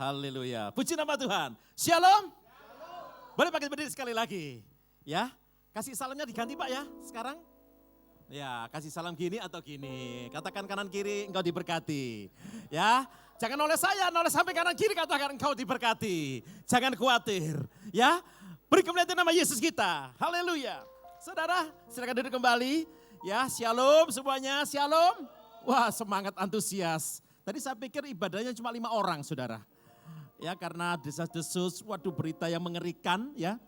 Haleluya. Puji nama Tuhan. Shalom. Boleh pakai berdiri sekali lagi. Ya, kasih salamnya diganti Pak ya sekarang. Ya, kasih salam gini atau gini. Katakan kanan kiri engkau diberkati. Ya, jangan oleh saya, oleh sampai kanan kiri katakan engkau diberkati. Jangan khawatir. Ya, beri kemuliaan nama Yesus kita. Haleluya. Saudara, silakan duduk kembali. Ya, shalom semuanya, shalom. Wah, semangat antusias. Tadi saya pikir ibadahnya cuma 5 orang, saudara. Ya, karena desas-desus, waduh berita yang mengerikan ya.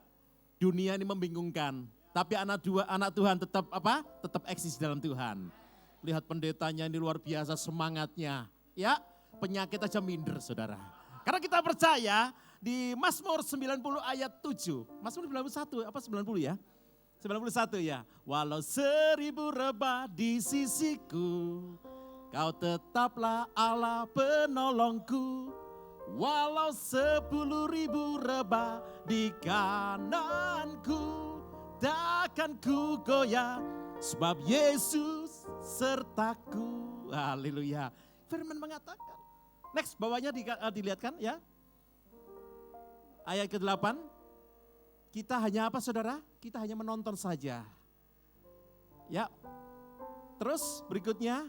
Dunia ini membingungkan. Tapi anak Tuhan tetap apa? Tetap eksis dalam Tuhan. Lihat pendetanya ini luar biasa semangatnya. Ya, penyakit aja minder, saudara. Karena kita percaya di Mazmur 90 ayat 7. Mazmur 91 apa 90 ya? 91 ya. Walau 1000 rebah di sisiku, kau tetaplah Allah penolongku. Walau 10.000 rebah di kananku, takkan ku goyah sebab Yesus sertaku. Haleluya. Firman mengatakan. Next, bawahnya dilihatkan ya. Ayat ke-8. Kita hanya apa saudara? Kita hanya menonton saja. Ya. Terus berikutnya,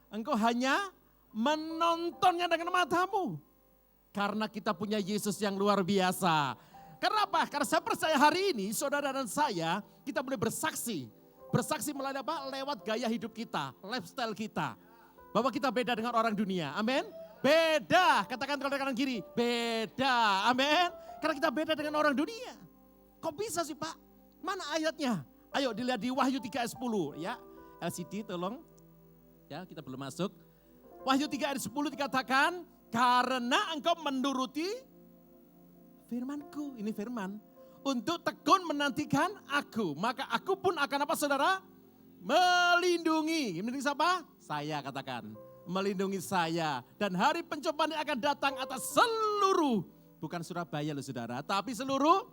engkau hanya menontonnya dengan matamu. Karena kita punya Yesus yang luar biasa. Kenapa? Karena saya percaya hari ini saudara dan saya kita boleh bersaksi. Bersaksi melalui apa? Lewat gaya hidup kita, lifestyle kita. Bahwa kita beda dengan orang dunia. Amin. Beda. Katakan kanan kiri. Beda. Amin. Karena kita beda dengan orang dunia. Kok bisa sih Pak? Mana ayatnya? Ayo dilihat di Wahyu 3 ayat 10 ya. LCD tolong. Ya, kita belum masuk. Wahyu 3 ayat 10 dikatakan, karena engkau menuruti firmanku, ini firman, untuk tekun menantikan aku, maka aku pun akan apa saudara? Melindungi. Melindungi siapa? Saya katakan, melindungi saya. Dan hari pencobaan akan datang atas seluruh, bukan Surabaya loh saudara, tapi seluruh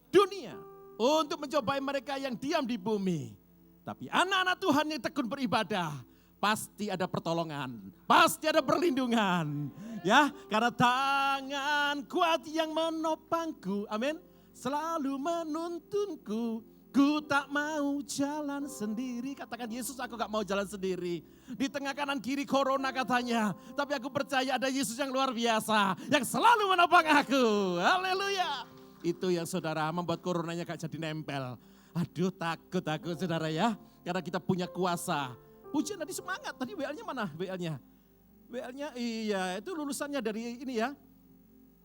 dunia. Untuk mencobai mereka yang diam di bumi. Tapi anak-anak Tuhan yang tekun beribadah, pasti ada pertolongan, pasti ada perlindungan. Ya, karena tangan kuat yang menopangku, amin, selalu menuntunku. Ku tak mau jalan sendiri. Katakan Yesus, aku gak mau jalan sendiri. Di tengah kanan kiri corona katanya. Tapi aku percaya ada Yesus yang luar biasa, yang selalu menopang aku. Haleluya. Itu yang saudara membuat coronanya gak jadi nempel. Aduh takut aku saudara ya. Karena kita punya kuasa. Pujian tadi semangat, tadi WL-nya mana WL-nya? WL-nya iya, itu lulusannya dari ini ya.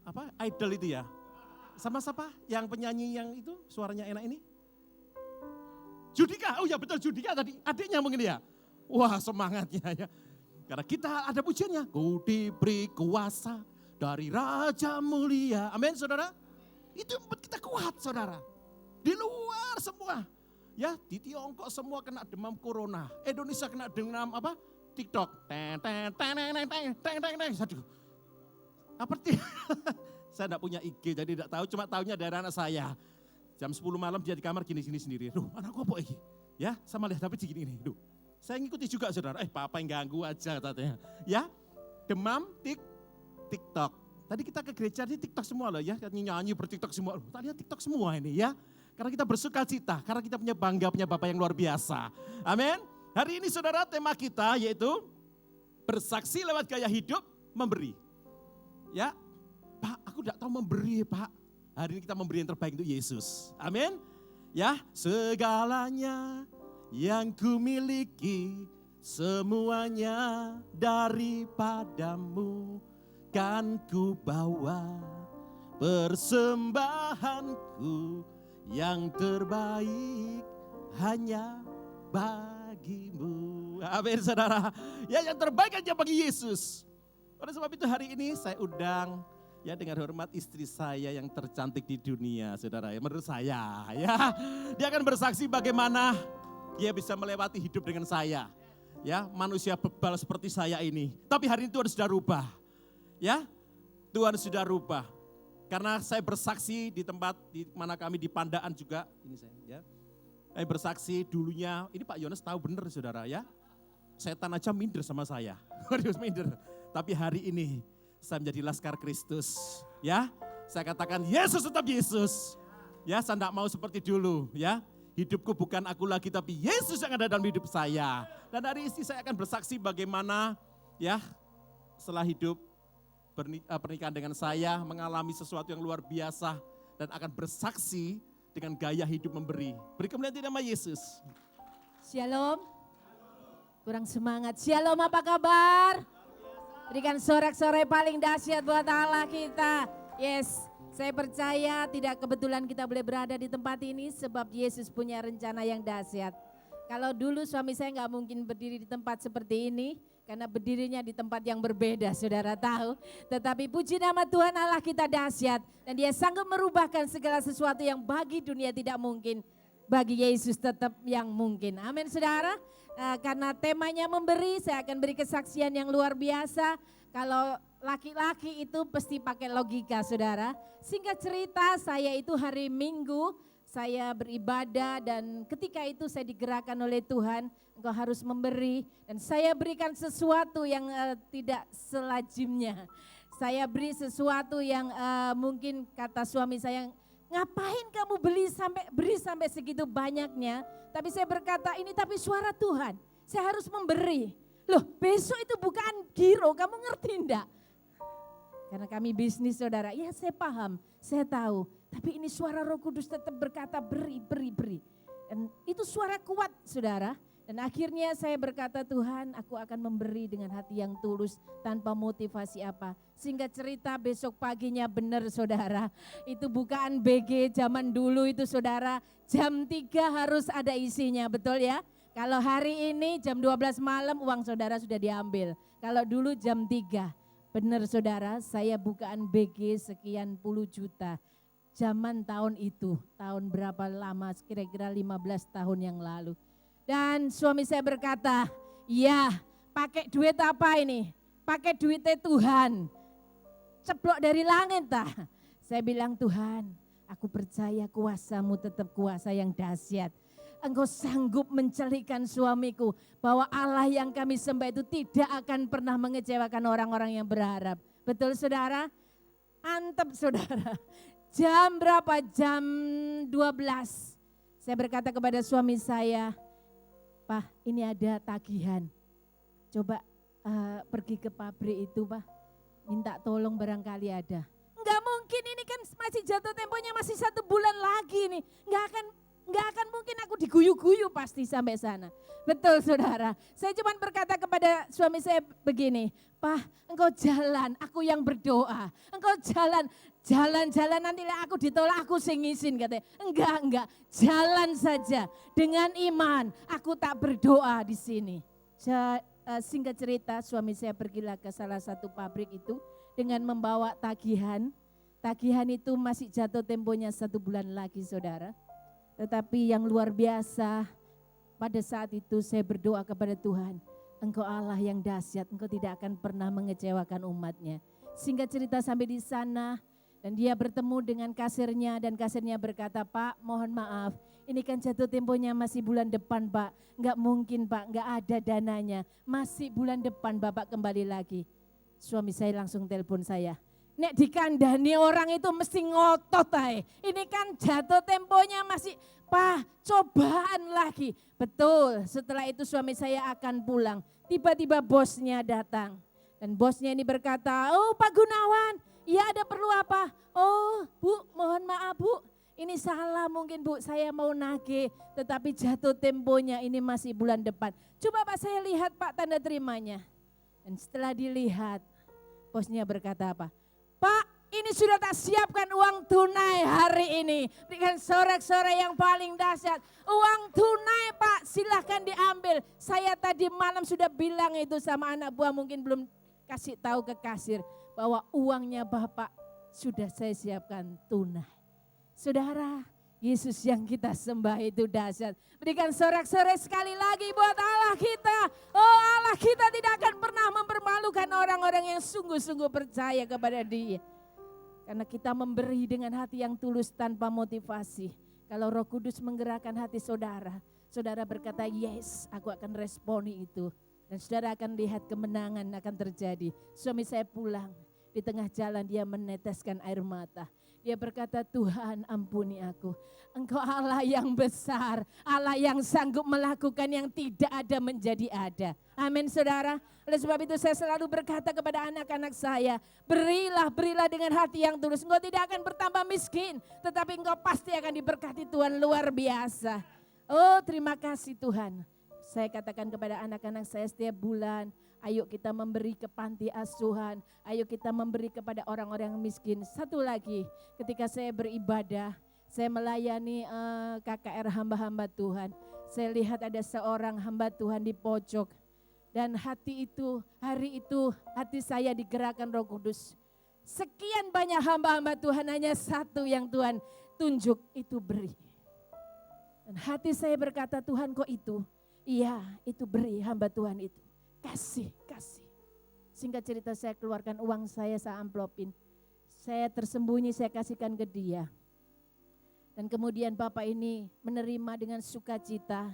Apa? Idol itu ya. Sama siapa? Yang penyanyi yang itu suaranya enak ini? Judika, oh ya betul Judika tadi, adiknya mungkin ya. Wah semangatnya ya. Karena kita ada pujiannya. Ku diberi kuasa dari Raja Mulia. Amin saudara. Itu yang membuat kita kuat saudara. Di luar semua. Ya, di Tiongkok semua kena demam corona. Indonesia kena demam apa? TikTok. Aduh. Apa sih? Saya enggak punya IG jadi enggak tahu, cuma tahunya dari anak saya. Jam 10 malam dia di kamar gini-gini sendiri. Duh, anakku apa ini? Ya, sama lihat tapi gini-gini. Duh. Saya ngikuti juga saudara. Papa yang ganggu aja katanya. Ya, demam TikTok. Tadi kita ke gereja di TikTok semua loh ya. Nyanyi ber-TikTok semua. Tadi TikTok semua ini ya. Karena kita bersuka cita, karena kita punya bangga, punya Bapa yang luar biasa. Amin. Hari ini saudara tema kita yaitu bersaksi lewat gaya hidup memberi. Ya, Pak aku tidak tahu memberi Pak. Hari ini kita memberi yang terbaik untuk Yesus. Amin. Ya, segalanya yang kumiliki semuanya daripadamu kan ku bawa persembahanku. Yang terbaik hanya bagimu. Amin saudara. Ya yang terbaik hanya bagi Yesus. Oleh sebab itu hari ini saya undang ya dengan hormat istri saya yang tercantik di dunia saudara. Ya, menurut saya ya. Dia akan bersaksi bagaimana dia bisa melewati hidup dengan saya. Ya manusia bebal seperti saya ini. Tapi hari ini Tuhan sudah rubah. Ya Tuhan sudah rubah. Karena saya bersaksi di tempat di mana kami di Pandaan juga, ini saya ya. Saya bersaksi dulunya, ini Pak Yones tahu benar saudara ya. Setan aja minder sama saya, harus minder. Tapi hari ini saya menjadi laskar Kristus. Ya, saya katakan Yesus tetap Yesus. Ya, saya tidak mau seperti dulu. Ya, hidupku bukan aku lagi, tapi Yesus yang ada dalam hidup saya. Dan hari ini saya akan bersaksi bagaimana ya setelah hidup pernikahan dengan saya mengalami sesuatu yang luar biasa dan akan bersaksi dengan gaya hidup memberi. Beri kemuliaan nama Yesus. Shalom. Kurang semangat. Shalom, apa kabar? Berikan sorak-sorai paling dahsyat buat Allah kita. Yes, saya percaya tidak kebetulan kita boleh berada di tempat ini sebab Yesus punya rencana yang dahsyat. Kalau dulu suami saya nggak mungkin berdiri di tempat seperti ini karena berdirinya di tempat yang berbeda, saudara tahu. Tetapi puji nama Tuhan Allah kita dahsyat dan Dia sanggup merubahkan segala sesuatu yang bagi dunia tidak mungkin, bagi Yesus tetap yang mungkin. Amin, saudara. Karena temanya memberi, saya akan beri kesaksian yang luar biasa. Kalau laki-laki itu pasti pakai logika, saudara. Singkat cerita, saya itu hari Minggu saya beribadah dan ketika itu saya digerakkan oleh Tuhan, engkau harus memberi. Dan saya berikan sesuatu yang tidak selajimnya. Saya beri sesuatu yang mungkin kata suami saya, ngapain kamu beri sampai segitu banyaknya? Tapi saya berkata ini tapi suara Tuhan, saya harus memberi. Loh besok itu bukan giro, kamu ngerti enggak? Karena kami bisnis saudara, ya saya paham, saya tahu. Tapi ini suara Roh Kudus tetap berkata beri. Dan itu suara kuat saudara. Dan akhirnya saya berkata Tuhan aku akan memberi dengan hati yang tulus tanpa motivasi apa. Sehingga cerita besok paginya benar saudara. Itu bukaan BG zaman dulu itu saudara. Jam 3 harus ada isinya, betul ya? Kalau hari ini jam 12 malam uang saudara sudah diambil. Kalau dulu jam 3. Benar saudara, saya bukaan BG sekian puluh juta. Zaman tahun itu, tahun berapa lama, kira-kira 15 tahun yang lalu. Dan suami saya berkata, ya pakai duit apa ini? Pakai duitnya Tuhan. Ceplok dari langit tah. Saya bilang Tuhan, aku percaya kuasamu tetap kuasa yang dahsyat. Engkau sanggup mencelikan suamiku bahwa Allah yang kami sembah itu tidak akan pernah mengecewakan orang-orang yang berharap. Betul saudara? Antep saudara. Jam berapa? Jam 12. Saya berkata kepada suami saya, Pak ini ada tagihan. Coba pergi ke pabrik itu Pak. Minta tolong barangkali ada. Enggak mungkin ini kan masih jatuh temponya masih 1 bulan lagi nih. Enggak akan mungkin aku diguyu-guyu pasti sampai sana. Betul saudara. Saya cuma berkata kepada suami saya begini. Pak engkau jalan, aku yang berdoa. Engkau jalan nanti aku ditolak aku sing ngizin katanya. Enggak, jalan saja dengan iman. Aku tak berdoa di sini. Singkat cerita suami saya pergilah ke salah satu pabrik itu dengan membawa tagihan. Tagihan itu masih jatuh temponya 1 bulan lagi saudara. Tetapi yang luar biasa pada saat itu saya berdoa kepada Tuhan. Engkau Allah yang dahsyat, engkau tidak akan pernah mengecewakan umatnya. Singkat cerita sampai di sana dan dia bertemu dengan kasirnya dan kasirnya berkata, Pak mohon maaf ini kan jatuh temponya masih bulan depan Pak. Enggak mungkin Pak, enggak ada dananya. Masih bulan depan Bapak kembali lagi. Suami saya langsung telepon saya. Nek dikandani orang itu mesti ngotot ae. Ini kan jatuh temponya masih, Pak cobaan lagi. Betul, setelah itu suami saya akan pulang. Tiba-tiba bosnya datang. Dan bosnya ini berkata, oh Pak Gunawan, ya ada perlu apa? Oh Bu, mohon maaf Bu, ini salah mungkin Bu, saya mau nagih. Tetapi jatuh temponya ini masih bulan depan. Coba Pak saya lihat Pak tanda terimanya. Dan setelah dilihat, bosnya berkata apa? Pak, ini sudah tak siapkan uang tunai hari ini. Berikan sorak-sorai yang paling dahsyat. Uang tunai Pak, silahkan diambil. Saya tadi malam sudah bilang itu sama anak buah, mungkin belum kasih tahu ke kasir. Bahwa uangnya Bapak sudah saya siapkan tunai. Saudara, Yesus yang kita sembah itu dahsyat. Berikan sorak-sorai sekali lagi buat Allah kita. Oh Allah kita tidak akan pernah mempermalukan orang-orang yang sungguh-sungguh percaya kepada Dia. Karena kita memberi dengan hati yang tulus tanpa motivasi. Kalau Roh Kudus menggerakkan hati saudara, saudara berkata yes aku akan responi itu. Dan saudara akan lihat kemenangan akan terjadi. Suami saya pulang. Di tengah jalan dia meneteskan air mata. Dia berkata, Tuhan ampuni aku. Engkau Allah yang besar, Allah yang sanggup melakukan yang tidak ada menjadi ada. Amin saudara. Oleh sebab itu saya selalu berkata kepada anak-anak saya, berilah dengan hati yang tulus. Engkau tidak akan bertambah miskin, tetapi engkau pasti akan diberkati Tuhan luar biasa. Oh terima kasih Tuhan. Saya katakan kepada anak-anak saya setiap bulan, ayo kita memberi ke panti asuhan, ayo kita memberi kepada orang-orang miskin. Satu lagi, ketika saya beribadah, saya melayani KKR hamba-hamba Tuhan. Saya lihat ada seorang hamba Tuhan di pojok. Dan hari itu hati saya digerakkan Roh Kudus. Sekian banyak hamba-hamba Tuhan, hanya satu yang Tuhan tunjuk, itu beri. Dan hati saya berkata, Tuhan kok itu? Iya, itu beri hamba Tuhan itu. Kasih. Singkat cerita saya keluarkan uang saya amplopin. Saya tersembunyi, saya kasihkan ke dia. Dan kemudian Bapak ini menerima dengan sukacita.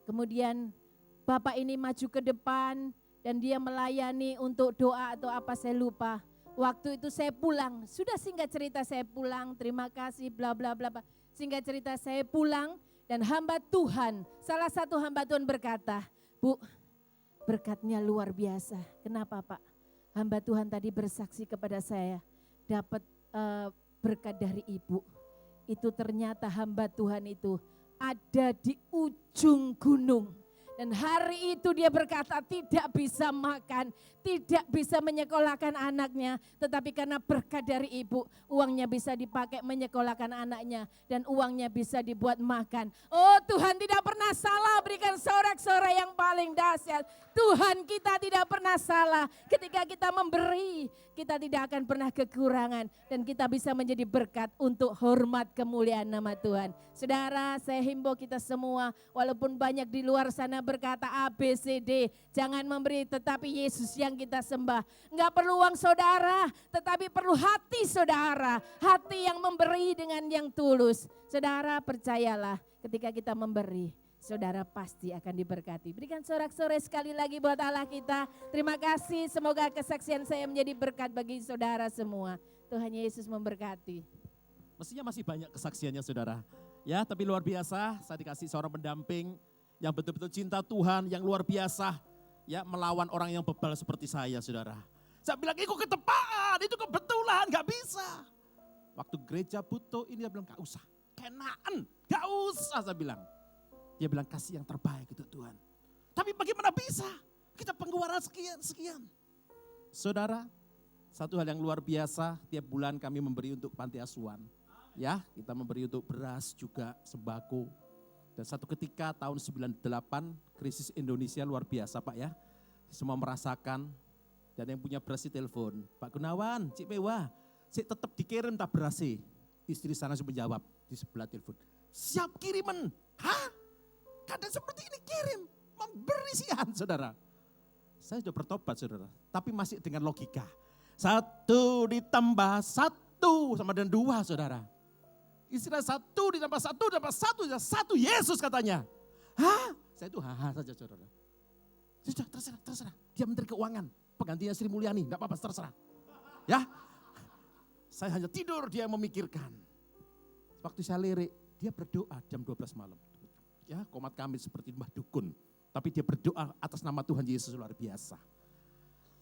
Kemudian Bapak ini maju ke depan dan dia melayani untuk doa atau apa saya lupa. Waktu itu saya pulang, sudah singkat cerita saya pulang, terima kasih bla bla bla. Singkat cerita saya pulang dan hamba Tuhan, salah satu hamba Tuhan berkata, Bu, berkatnya luar biasa. Kenapa Pak? Hamba Tuhan tadi bersaksi kepada saya, dapat berkat dari Ibu. Itu ternyata hamba Tuhan itu ada di ujung gunung. Dan hari itu dia berkata tidak bisa makan, tidak bisa menyekolahkan anaknya. Tetapi karena berkat dari ibu, uangnya bisa dipakai menyekolahkan anaknya. Dan uangnya bisa dibuat makan. Oh Tuhan tidak pernah salah, berikan sorak-sorai yang paling dahsyat. Tuhan kita tidak pernah salah, ketika kita memberi, kita tidak akan pernah kekurangan. Dan kita bisa menjadi berkat untuk hormat kemuliaan nama Tuhan. Saudara, saya himbau kita semua, walaupun banyak di luar sana berkata ABCD, jangan memberi tetapi Yesus yang kita sembah. Enggak perlu uang saudara, tetapi perlu hati saudara, hati yang memberi dengan yang tulus. Saudara percayalah, ketika kita memberi, saudara pasti akan diberkati. Berikan sorak-sorai sekali lagi buat Allah kita. Terima kasih, semoga kesaksian saya menjadi berkat bagi saudara semua. Tuhan Yesus memberkati. Mestinya masih banyak kesaksiannya saudara. Ya, tapi luar biasa, saya dikasih seorang pendamping yang betul-betul cinta Tuhan, yang luar biasa. Ya, melawan orang yang bebal seperti saya, saudara. Saya bilang, itu ketepaan, itu kebetulan, gak bisa. Waktu gereja butuh, ini dia bilang, gak usah. Kenaan, gak usah, saya bilang. Dia bilang, kasih yang terbaik itu Tuhan. Tapi bagaimana bisa? Kita pengeluaran sekian. Saudara, satu hal yang luar biasa, tiap bulan kami memberi untuk panti asuhan. Ya, kita memberi untuk beras juga, sembako. Dan satu ketika tahun 98 krisis Indonesia luar biasa Pak ya. Semua merasakan dan yang punya beras di telepon. Pak Gunawan, Cik Mewah, Cik tetap dikirim tak berasi. Istri sana menjawab di sebelah telepon. Siap kiriman. Hah? Kadang seperti ini kirim. Memberi sihan saudara. Saya sudah bertobat saudara. Tapi masih dengan logika. 1 ditambah 1 sama dengan 2 saudara. Istilah 1 ditambah 1 ditambah 1 Yesus katanya. Hah? Saya itu haha saja saudara. Sudah terserah. Dia Menteri Keuangan. Penggantinya Sri Mulyani. Enggak apa-apa terserah. Ya. Saya hanya tidur dia memikirkan. Waktu saya lirik dia berdoa jam 12 malam. Ya komat kami seperti Mbah Dukun. Tapi dia berdoa atas nama Tuhan Yesus luar biasa.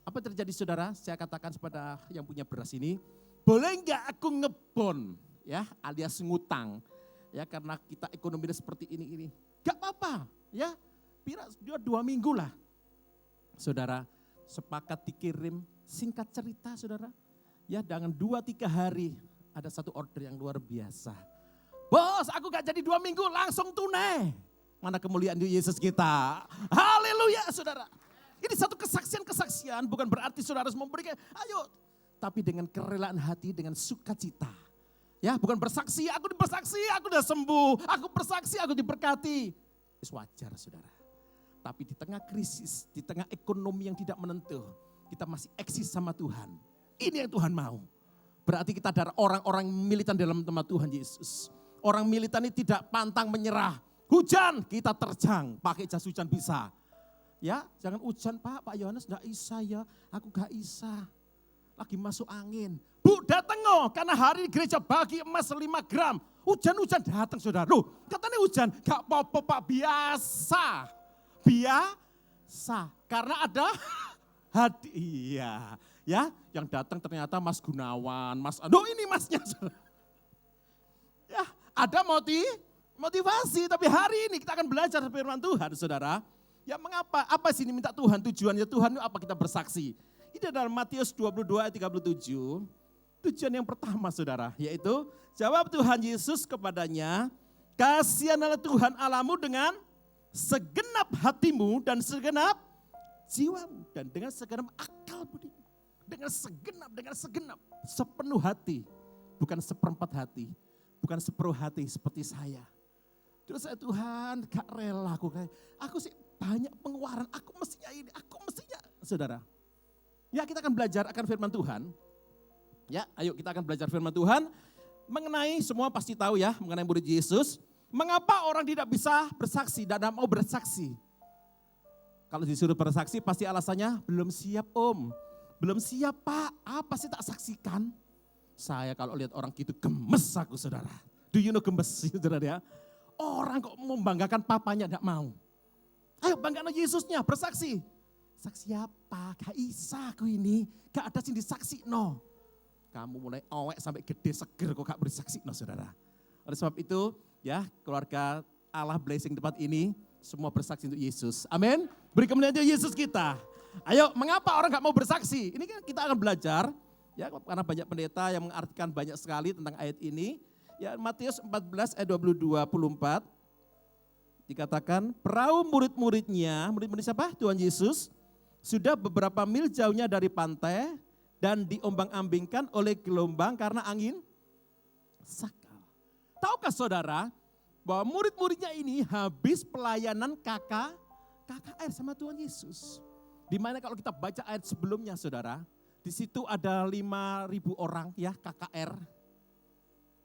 Apa yang terjadi saudara? Saya katakan kepada yang punya beras ini. Boleh enggak aku ngebon? Ya, alias ngutang. Ya, karena kita ekonominya seperti ini. Gak apa-apa, ya. Pira 2 minggu lah. Saudara, sepakat dikirim, singkat cerita saudara. Ya, dengan 2-3 hari ada satu order yang luar biasa. Bos, aku gak jadi 2 minggu, langsung tunai. Mana kemuliaan Yesus kita. Haleluya saudara. Ini satu kesaksian, bukan berarti saudara harus memberikan, ayo. Tapi dengan kerelaan hati, dengan sukacita. Ya, bukan bersaksi, aku udah sembuh, aku bersaksi, aku diberkati. Itu wajar saudara. Tapi di tengah krisis, di tengah ekonomi yang tidak menentu, kita masih eksis sama Tuhan. Ini yang Tuhan mau. Berarti kita adalah orang-orang militan dalam nama Tuhan Yesus. Orang militan ini tidak pantang menyerah. Hujan, kita terjang, pakai jas hujan bisa. Ya, jangan hujan Pak Yohanes gak bisa ya, aku gak bisa. lagi masuk angin. Bu datang no, karena hari gereja bagi emas 5 gram. Hujan-hujan datang saudara. Loh katanya hujan, gak apa-apa Pak, biasa. Biasa, karena ada hadiah. Ya, yang datang ternyata Mas Gunawan, aduh ini masnya. Ya, ada motivasi, tapi hari ini kita akan belajar firman Tuhan saudara. Ya mengapa, apa sih ini minta Tuhan, tujuannya Tuhan apa kita bersaksi. Ini dalam Matius 22 ayat 37, tujuan yang pertama saudara, yaitu jawab Tuhan Yesus kepadanya, kasihanlah Tuhan Allahmu dengan segenap hatimu dan segenap jiwamu dan dengan segenap akal budi. Dengan segenap, sepenuh hati, bukan seperempat hati, bukan separuh hati seperti saya. Terus saya Tuhan gak rela aku sih banyak pengeluaran, aku mestinya ini, saudara. Ya kita akan belajar akan firman Tuhan. Ya ayo kita akan belajar firman Tuhan mengenai, semua pasti tahu ya, mengenai murid Yesus. Mengapa orang tidak bisa bersaksi dan tidak mau bersaksi? Kalau disuruh bersaksi pasti alasannya belum siap om. Belum siap Pak, apa sih tak saksikan? Saya kalau lihat orang gitu gemes aku saudara. Do you know gemes saudara ya? Orang kok membanggakan papanya tidak mau. Ayo banggakan Yesusnya bersaksi. Saksi apa? Gak isa aku ini, gak ada sini saksi no. Kamu mulai owek sampai gede seger kok gak bersaksi no saudara. Oleh sebab itu ya keluarga Allah blessing tempat ini semua bersaksi untuk Yesus. Amin. Beri kemuliaan Yesus kita. Ayo, mengapa orang gak mau bersaksi? Ini kan kita akan belajar, ya karena banyak pendeta yang mengartikan banyak sekali tentang ayat ini. Ya Matius 14 ayat 24 dikatakan, perahu murid-muridnya, murid-murid siapa? Tuhan Yesus, sudah beberapa mil jauhnya dari pantai dan diombang-ambingkan oleh gelombang karena angin sakal. Tahukah saudara bahwa murid-muridnya ini habis pelayanan KKR sama Tuhan Yesus. Dimana kalau kita baca ayat sebelumnya saudara, di situ ada 5.000 orang ya KKR.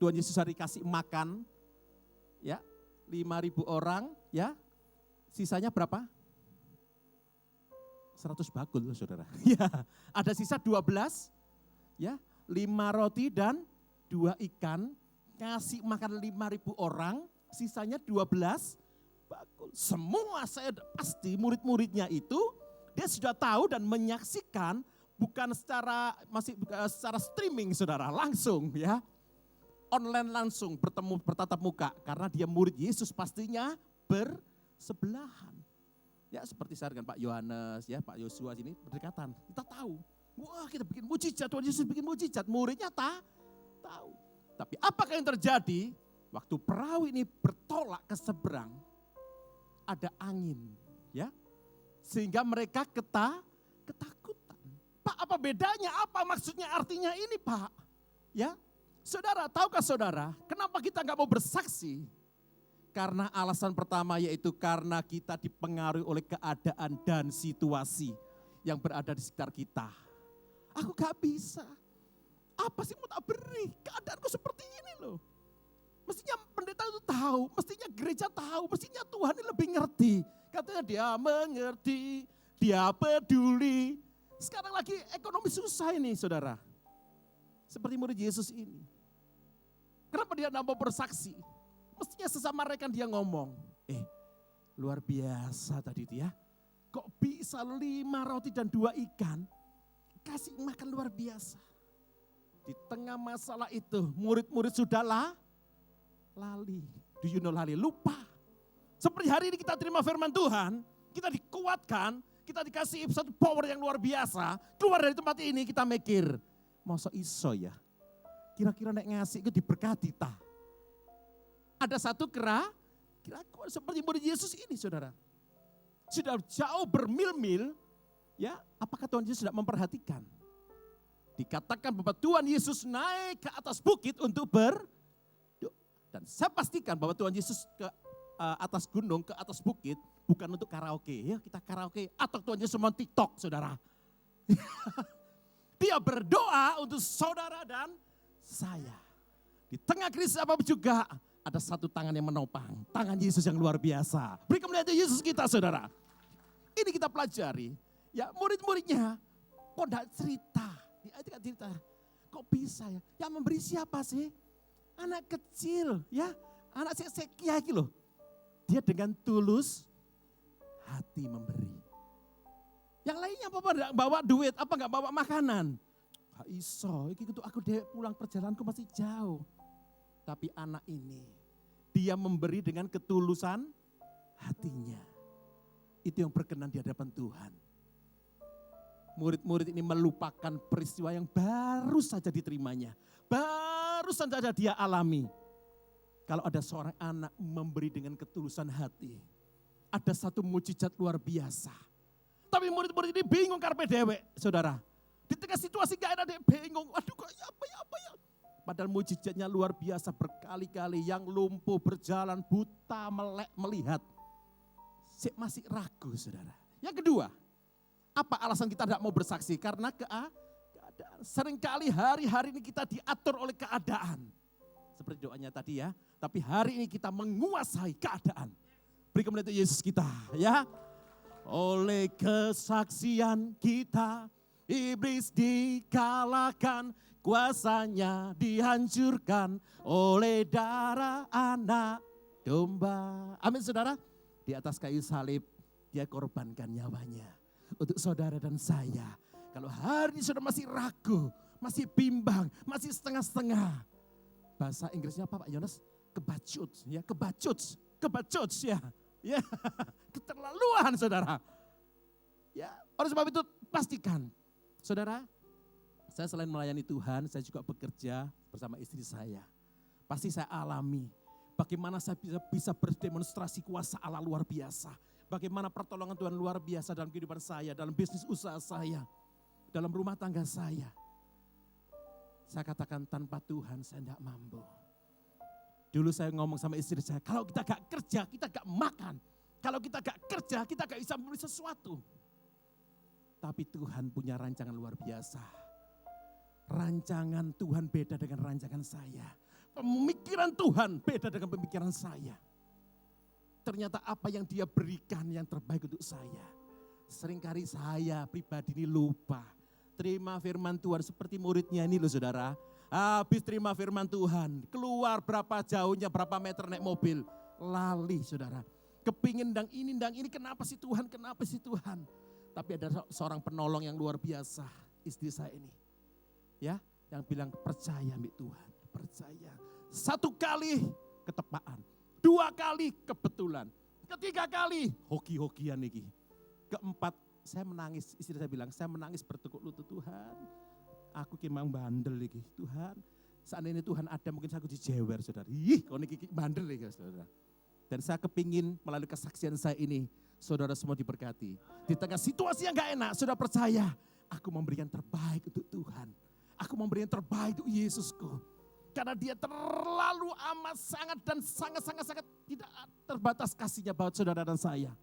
Tuhan Yesus hari kasih makan ya 5.000 orang ya. Sisanya berapa? 100 bakul saudara. Ya, ada sisa 12 ya, 5 roti dan 2 ikan. Kasih makan 5.000 orang, sisanya 12 bakul. Semua saya pasti murid-muridnya itu dia sudah tahu dan menyaksikan bukan secara streaming saudara, langsung ya. Online langsung bertatap muka karena dia murid Yesus pastinya bersebelahan. Ya seperti saya dengan Pak Yohanes ya, Pak Yosua sini berdekatan. Kita tahu, wah kita bikin mujizat, Tuhan Yesus bikin mujizat, muridnya tahu. Tapi apakah yang terjadi waktu perahu ini bertolak ke seberang? Ada angin ya. Sehingga mereka ketakutan. Pak apa bedanya, apa maksudnya artinya ini Pak? Ya, saudara tahukah saudara kenapa kita gak mau bersaksi? Karena alasan pertama yaitu karena kita dipengaruhi oleh keadaan dan situasi yang berada di sekitar kita. Aku gak bisa, apa sih mau tak beri, keadaanku seperti ini loh. Mestinya pendeta itu tahu, mestinya gereja tahu, mestinya Tuhan ini lebih ngerti. Katanya dia mengerti, dia peduli. Sekarang lagi ekonomi susah ini saudara. Seperti murid Yesus ini. Kenapa dia tidak mau bersaksi? Mestinya sesama rekan dia ngomong. Luar biasa tadi itu ya. Kok bisa 5 roti dan 2 ikan. Kasih makan luar biasa. Di tengah masalah itu murid-murid sudah lali. Do you know lali? Lupa. Seperti hari ini kita terima firman Tuhan, kita dikuatkan, kita dikasih satu power yang luar biasa. Keluar dari tempat ini kita mikir, masa iso ya? Kira-kira nek ngasih itu diberkati ta? Ada satu kira seperti murid Yesus ini saudara. Sudah jauh bermil-mil, ya apakah Tuhan Yesus tidak memperhatikan? Dikatakan bahwa Tuhan Yesus naik ke atas bukit untuk berdoa. Dan saya pastikan bahwa Tuhan Yesus ke atas gunung, ke atas bukit, bukan untuk karaoke. Ya kita karaoke, atau Tuhan Yesus mau TikTok saudara. Dia berdoa untuk saudara dan saya. Di tengah krisis apapun juga, ada satu tangan yang menopang. Tangan Yesus yang luar biasa. Beri kemuliaan Yesus kita saudara. Ini kita pelajari. Ya murid-muridnya kok enggak cerita. Di ayat kan cerita, kok bisa ya? Yang memberi siapa sih? Anak kecil ya, anak Sekia iki loh. Dia dengan tulus hati memberi. Yang lainnya apa enggak bawa duit, apa enggak bawa makanan? Gak iso, iki kudu aku dewek pulang perjalananku masih jauh. Tapi anak ini, dia memberi dengan ketulusan hatinya. Itu yang berkenan di hadapan Tuhan. Murid-murid ini melupakan peristiwa yang baru saja diterimanya. Baru saja dia alami. Kalau ada seorang anak memberi dengan ketulusan hati, ada satu mujizat luar biasa. Tapi murid-murid ini bingung karpe dewek, saudara. Di tengah situasi gak enak, dia bingung. Aduh kok apa ya. Padahal mujizatnya luar biasa berkali-kali. Yang lumpuh berjalan, buta melek melihat. Masih ragu, saudara. Yang kedua, apa alasan kita tidak mau bersaksi? Karena keadaan. Seringkali hari-hari ini kita diatur oleh keadaan. Seperti doanya tadi ya. Tapi hari ini kita menguasai keadaan. Beri kemuliaan untuk Yesus kita ya. Oleh kesaksian kita, iblis dikalahkan, kuasanya dihancurkan oleh darah anak domba. Amin saudara. Di atas kayu salib dia korbankan nyawanya. Untuk saudara dan saya. Kalau hari ini saudara masih ragu, masih bimbang, masih setengah-setengah. Bahasa Inggrisnya apa Pak Yones? Kebacut ya. Ya, keterlaluan saudara. Ya, oleh sebab itu pastikan. Saudara, saya selain melayani Tuhan, saya juga bekerja bersama istri saya. Pasti saya alami bagaimana saya bisa berdemonstrasi kuasa Allah luar biasa. Bagaimana pertolongan Tuhan luar biasa dalam kehidupan saya, dalam bisnis usaha saya, dalam rumah tangga saya. Saya katakan tanpa Tuhan saya tidak mampu. Dulu saya ngomong sama istri saya, kalau kita gak kerja, kita gak makan. Kalau kita gak kerja, kita gak bisa membeli sesuatu. Tapi Tuhan punya rancangan luar biasa. Rancangan Tuhan beda dengan rancangan saya. Pemikiran Tuhan beda dengan pemikiran saya. Ternyata apa yang dia berikan yang terbaik untuk saya. Seringkali saya pribadi ini lupa. Terima firman Tuhan seperti muridnya ini loh saudara. Habis terima firman Tuhan, keluar berapa jauhnya, berapa meter naik mobil. Lali saudara. Kepingin dang ini, kenapa sih Tuhan. Tapi ada seorang penolong yang luar biasa, istri saya ini. Ya, yang bilang percaya mbak Tuhan, percaya. 1 kali ketepaan, 2 kali kebetulan, 3 kali hoki-hokian nih. Keempat, saya menangis, istri saya bilang, saya menangis bertekuk lutut Tuhan. Aku memang bandel lagi, Tuhan. Seandainya Tuhan ada mungkin aku dijewer saudara. Ih, kau ini bandel lagi saudara. Dan saya kepingin melalui kesaksian saya ini, saudara semua diberkati. Di tengah situasi yang gak enak, saudara percaya, aku memberikan terbaik untuk Tuhan. Aku memberikan terbaik untuk Yesusku. Karena dia terlalu amat sangat dan sangat tidak terbatas kasihnya buat saudara dan saya.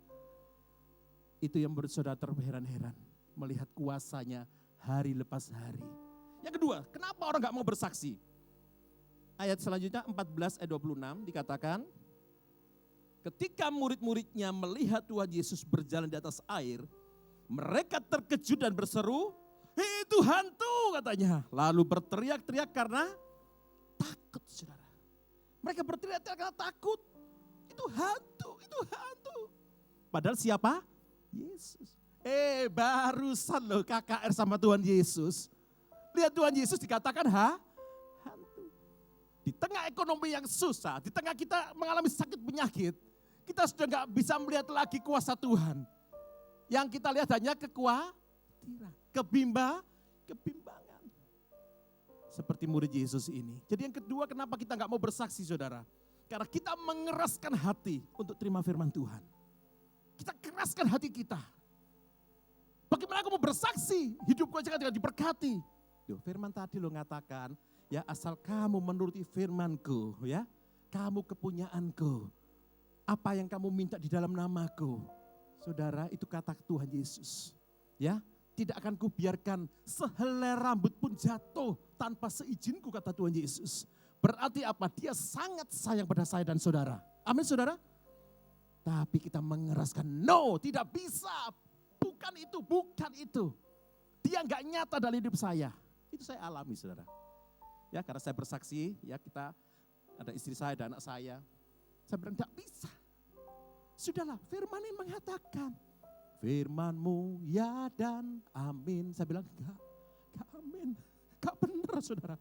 Itu yang membuat saudara terheran-heran melihat kuasanya hari lepas hari. Yang kedua, kenapa orang gak mau bersaksi? Ayat selanjutnya 14 ayat 26 dikatakan, ketika murid-muridnya melihat Tuhan Yesus berjalan di atas air, mereka terkejut dan berseru, itu hantu katanya. Lalu berteriak-teriak karena takut saudara. Mereka berteriak-teriak karena takut. Itu hantu. Padahal siapa? Yesus. Barusan loh KKR sama Tuhan Yesus. Lihat Tuhan Yesus dikatakan hantu. Di tengah ekonomi yang susah, di tengah kita mengalami sakit penyakit, kita sudah gak bisa melihat lagi kuasa Tuhan. Yang kita lihat hanya kekhawatiran, kebimbangan. Seperti murid Yesus ini. Jadi yang kedua kenapa kita gak mau bersaksi saudara? Karena kita mengeraskan hati untuk terima firman Tuhan. Kita keraskan hati kita. Bagaimana aku mau bersaksi? Hidupku aja tidak diberkati. Firman tadi lo ngatakan, ya asal kamu menuruti firmanku, ya kamu kepunyaanku. Apa yang kamu minta di dalam namaku, saudara itu kata Tuhan Yesus. Ya, tidak akan kubiarkan sehelai rambut pun jatuh tanpa seizinku kata Tuhan Yesus. Berarti apa? Dia sangat sayang pada saya dan saudara. Amin saudara. Tapi kita mengeraskan, no tidak bisa. Bukan itu. Dia nggak nyata dalam hidup saya. Itu saya alami saudara. Ya karena saya bersaksi, ya kita ada istri saya dan anak saya. Saya bilang tidak bisa. Sudahlah, firman ini mengatakan, firman-Mu ya dan amin. Saya bilang enggak amin, enggak benar saudara.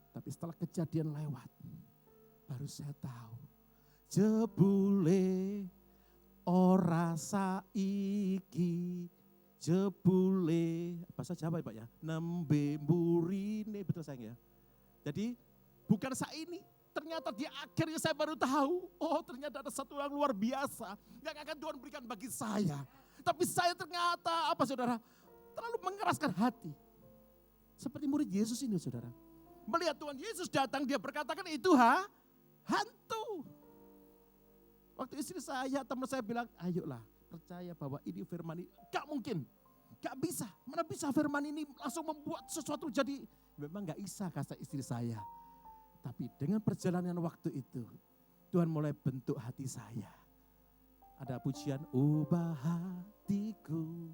Tapi setelah kejadian lewat, baru saya tahu, jebule ora saiki, jebule, bahasa Jawa ya Pak ya, nembe mburine, betul sayang ya. Jadi bukan saat ini. Ternyata di akhirnya saya baru tahu, oh ternyata ada satu orang luar biasa yang akan Tuhan berikan bagi saya. Tapi saya ternyata, apa saudara, terlalu mengeraskan hati. Seperti murid Yesus ini saudara. Melihat Tuhan Yesus datang, dia berkatakan itu hantu. Waktu istri saya, teman saya bilang, ayolah percaya bahwa ini firman ini, gak mungkin. Gak bisa, mana bisa firman ini langsung membuat sesuatu jadi, memang gak bisa kata istri saya. Tapi dengan perjalanan waktu itu, Tuhan mulai bentuk hati saya. Ada pujian, ubah hatiku.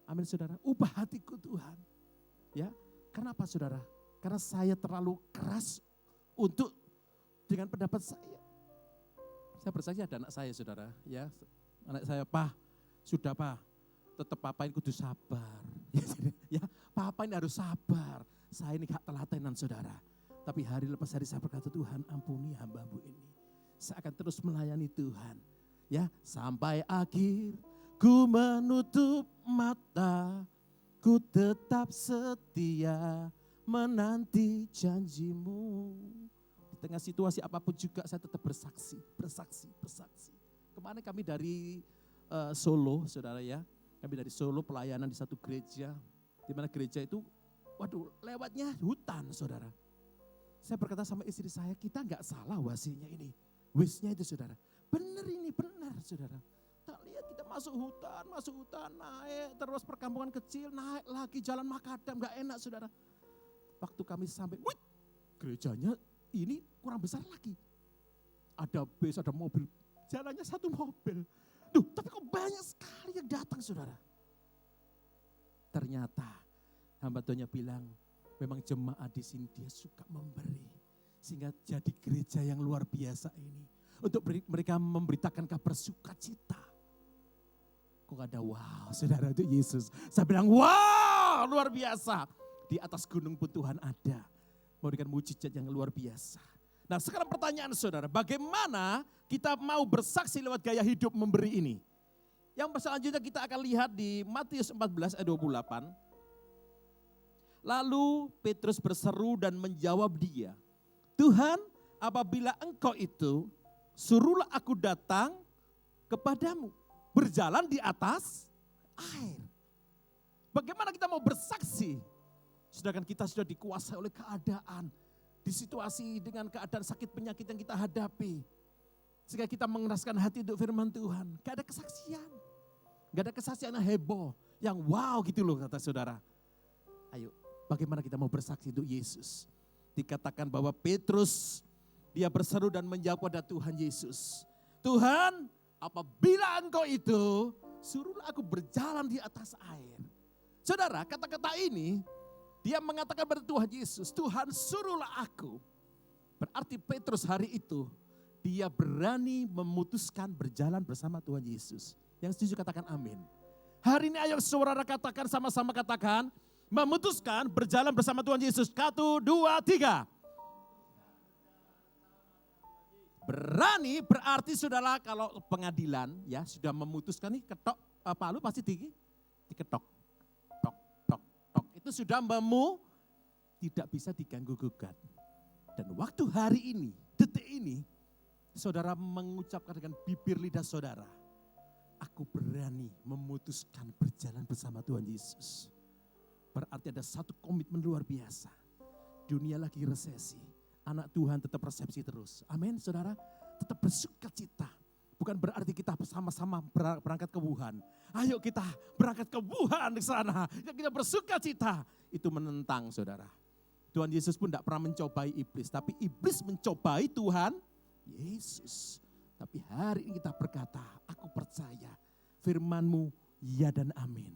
Amin saudara, ubah hatiku Tuhan. Ya, kenapa saudara? Karena saya terlalu keras untuk dengan pendapat saya. Saya bersaksi ada anak saya saudara. Ya, anak saya, Pak, sudah Pak, tetap Papa ini kudu sabar. Ya, Papa ini harus sabar. Saya ini gak telatenan saudara. Tapi hari lepas hari saya berkata, Tuhan ampuni hamba-Mu ini. Saya akan terus melayani Tuhan. Ya, sampai akhir ku menutup mata. Ku tetap setia menanti janji-Mu. Di tengah situasi apapun juga saya tetap bersaksi. Kemarin kami dari Solo, saudara ya. Kami dari Solo pelayanan di satu gereja. Di mana gereja itu, waduh lewatnya hutan saudara. Saya berkata sama istri saya, kita enggak salah wasinya ini. Wisnya itu saudara. Benar ini, benar saudara. Tak lihat kita masuk hutan, naik terus perkampungan kecil, naik lagi jalan makadam, enggak enak saudara. Waktu kami sampai, wih, gerejanya ini kurang besar lagi. Ada bus, ada mobil, jalannya satu mobil. Duh, tapi kok banyak sekali yang datang saudara. Ternyata hamba Tuhannya bilang, memang jemaat di sini dia suka memberi. Sehingga jadi gereja yang luar biasa ini. Untuk mereka memberitakan kabar sukacita. Kok ada wow saudara itu Yesus. Saya bilang wow luar biasa. Di atas gunung pun Tuhan ada. Memberikan mujizat yang luar biasa. Nah sekarang pertanyaan saudara. Bagaimana kita mau bersaksi lewat gaya hidup memberi ini? Yang selanjutnya kita akan lihat di Matius 14 ayat 28. Lalu Petrus berseru dan menjawab dia, Tuhan, apabila Engkau itu, suruhlah aku datang kepadamu, berjalan di atas air. Bagaimana kita mau bersaksi, sedangkan kita sudah dikuasai oleh keadaan, di situasi dengan keadaan sakit penyakit yang kita hadapi, sehingga kita mengeraskan hati untuk firman Tuhan. Gak ada kesaksian, gak ada kesaksian yang heboh, yang wow gitu loh kata saudara. Ayo. Bagaimana kita mau bersaksi untuk Yesus? Dikatakan bahwa Petrus, dia berseru dan menjawab pada Tuhan Yesus. Tuhan, apabila Engkau itu, suruhlah aku berjalan di atas air. Saudara, kata-kata ini, dia mengatakan pada Tuhan Yesus, Tuhan suruhlah aku. Berarti Petrus hari itu, dia berani memutuskan berjalan bersama Tuhan Yesus. Yang setuju katakan amin. Hari ini ayo saudara katakan, sama-sama katakan, memutuskan berjalan bersama Tuhan Yesus. 1, 2, 3. Berani berarti saudara kalau pengadilan ya sudah memutuskan nih ketok palu pasti diketok. Tok. Itu sudah tidak bisa diganggu gugat. Dan waktu hari ini, detik ini, saudara mengucapkan dengan bibir lidah saudara, aku berani memutuskan berjalan bersama Tuhan Yesus. Berarti ada satu komitmen luar biasa. Dunia lagi resesi. Anak Tuhan tetap resepsi terus. Amin saudara. Tetap bersuka cita. Bukan berarti kita sama-sama berangkat ke Wuhan. Ayo kita berangkat ke Wuhan di sana. Kita bersuka cita. Itu menentang saudara. Tuhan Yesus pun tidak pernah mencobai iblis. Tapi iblis mencobai Tuhan Yesus. Tapi hari ini kita berkata, aku percaya firman-Mu ya dan amin.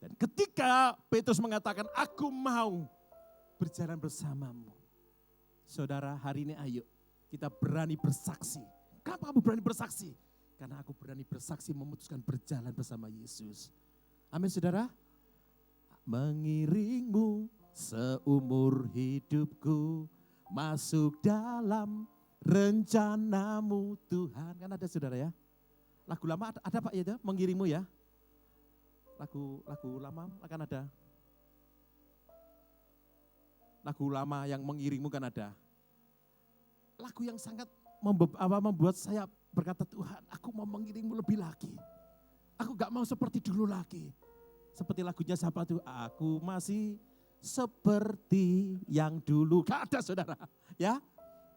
Dan ketika Petrus mengatakan, aku mau berjalan bersamamu. Saudara, hari ini ayo kita berani bersaksi. Kenapa kamu berani bersaksi? Karena aku berani bersaksi memutuskan berjalan bersama Yesus. Amin saudara. Mengiringmu seumur hidupku, masuk dalam rencanamu Tuhan. Kan ada saudara ya. Lagu lama ada Pak ya, mengiringmu ya. Lagu lama akan ada. Lagu lama yang mengiringmu kan ada. Lagu yang sangat membuat saya berkata, Tuhan aku mau mengiringmu lebih lagi. Aku gak mau seperti dulu lagi. Seperti lagunya siapa tuh? Aku masih seperti yang dulu. Gak ada saudara. Ya.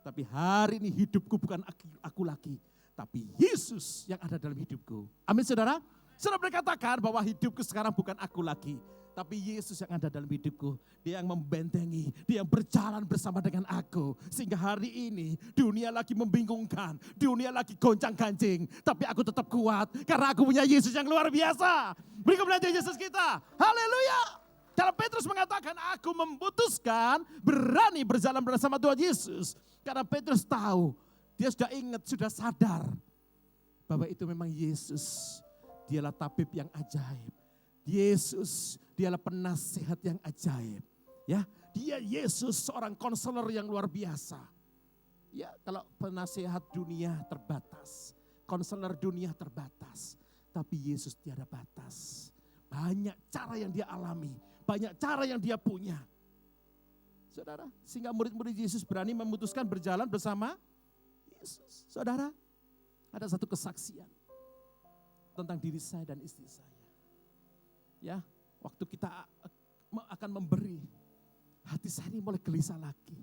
Tapi hari ini hidupku bukan aku lagi. Tapi Yesus yang ada dalam hidupku. Amin saudara. Saudara berkatakan bahwa hidupku sekarang bukan aku lagi. Tapi Yesus yang ada dalam hidupku. Dia yang membentengi, dia yang berjalan bersama dengan aku. Sehingga hari ini dunia lagi membingungkan, dunia lagi goncang-gancing. Tapi aku tetap kuat karena aku punya Yesus yang luar biasa. Beri kemuliaan Yesus kita. Haleluya. Dalam Petrus mengatakan, aku memutuskan berani berjalan bersama Tuhan Yesus. Karena Petrus tahu, dia sudah ingat, sudah sadar bahwa itu memang Yesus. Dialah tabib yang ajaib. Yesus, dialah penasihat yang ajaib. Ya, dia Yesus seorang konselor yang luar biasa. Ya, kalau penasihat dunia terbatas, konselor dunia terbatas, tapi Yesus tiada batas. Banyak cara yang dia alami, banyak cara yang dia punya. Saudara, sehingga murid-murid Yesus berani memutuskan berjalan bersama Yesus. Saudara, ada satu kesaksian tentang diri saya dan istri saya. Ya, waktu kita akan memberi, hati saya ini mulai gelisah lagi.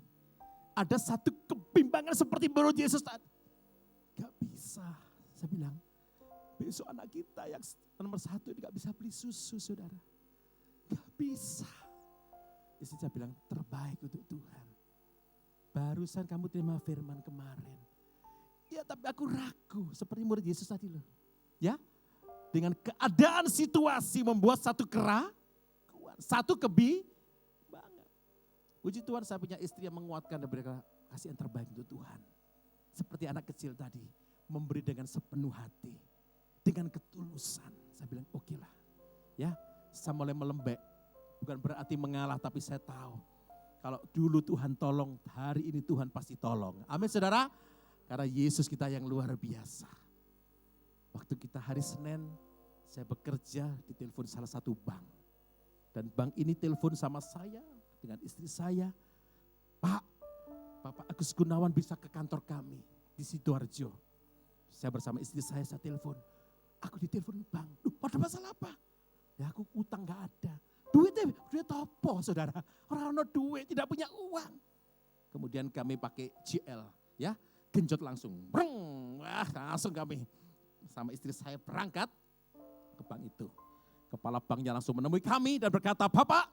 Ada satu kebimbangan seperti murid Yesus tadi. Gak bisa, saya bilang, besok anak kita yang nomor 1 ini gak bisa beli susu saudara. Gak bisa. Istri saya bilang, terbaik untuk Tuhan. Barusan kamu terima firman kemarin. Ya tapi aku ragu, seperti murid Yesus tadi loh. Ya, dengan keadaan situasi membuat satu keraguan, satu kebimbangan. Puji Tuhan saya punya istri yang menguatkan dan berikan kasih yang terbaik untuk Tuhan. Seperti anak kecil tadi, memberi dengan sepenuh hati, dengan ketulusan. Saya bilang oke lah. Ya, saya mulai melembek. Bukan berarti mengalah, tapi saya tahu. Kalau dulu Tuhan tolong, hari ini Tuhan pasti tolong. Amin saudara. Karena Yesus kita yang luar biasa. Waktu kita hari Senin, saya bekerja di telepon salah satu bank. Dan bank ini telepon sama saya, dengan istri saya. Pak, Bapak Agus Gunawan bisa ke kantor kami di Sidoarjo. Saya bersama istri saya telepon. Aku ditelepon bank, pada masalah apa? Ya aku utang gak ada. Duit apa saudara? Orang ada duit, tidak punya uang. Kemudian kami pakai GL, ya genjot langsung. Wah langsung kami. Sama istri saya berangkat ke bank itu. Kepala banknya langsung menemui kami dan berkata, Bapak